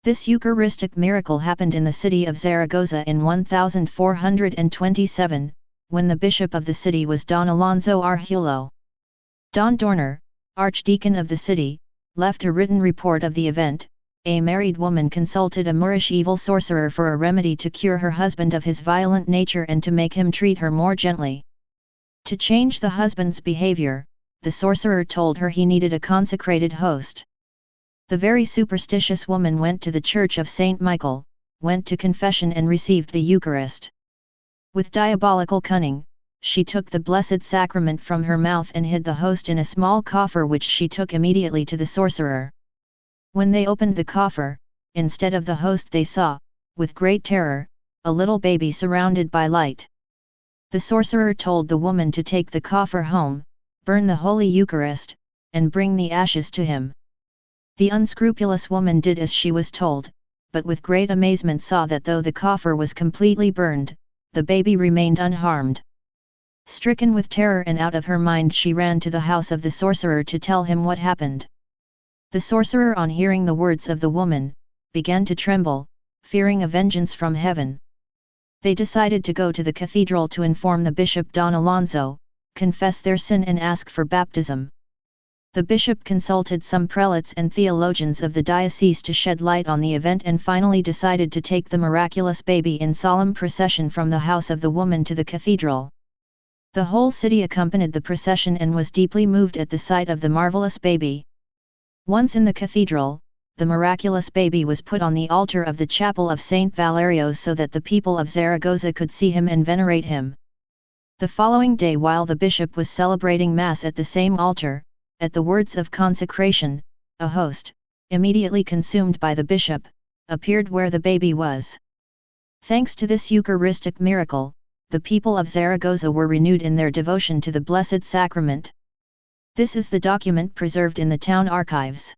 This Eucharistic miracle happened in the city of Zaragoza in 1427, when the bishop of the city was Don Alonso Arjulo. Don Dorner, archdeacon of the city, left a written report of the event. A married woman consulted a Moorish evil sorcerer for a remedy to cure her husband of his violent nature and to make him treat her more gently. To change the husband's behavior, the sorcerer told her he needed a consecrated host. The very superstitious woman went to the church of Saint Michael, went to confession and received the Eucharist. With diabolical cunning, she took the Blessed Sacrament from her mouth and hid the host in a small coffer which she took immediately to the sorcerer. When they opened the coffer, instead of the host they saw, with great terror, a little baby surrounded by light. The sorcerer told the woman to take the coffer home, burn the Holy Eucharist, and bring the ashes to him. The unscrupulous woman did as she was told, but with great amazement saw that though the coffer was completely burned, the baby remained unharmed. Stricken with terror and out of her mind, she ran to the house of the sorcerer to tell him what happened. The sorcerer, on hearing the words of the woman, began to tremble, fearing a vengeance from heaven. They decided to go to the cathedral to inform the bishop Don Alonso, confess their sin and ask for baptism. The bishop consulted some prelates and theologians of the diocese to shed light on the event and finally decided to take the miraculous baby in solemn procession from the house of the woman to the cathedral. The whole city accompanied the procession and was deeply moved at the sight of the marvelous baby. Once in the cathedral, the miraculous baby was put on the altar of the chapel of Saint Valerio so that the people of Zaragoza could see him and venerate him. The following day, while the bishop was celebrating Mass at the same altar, at the words of consecration, a host, immediately consumed by the bishop, appeared where the baby was. Thanks to this Eucharistic miracle, the people of Zaragoza were renewed in their devotion to the Blessed Sacrament. This is the document preserved in the town archives.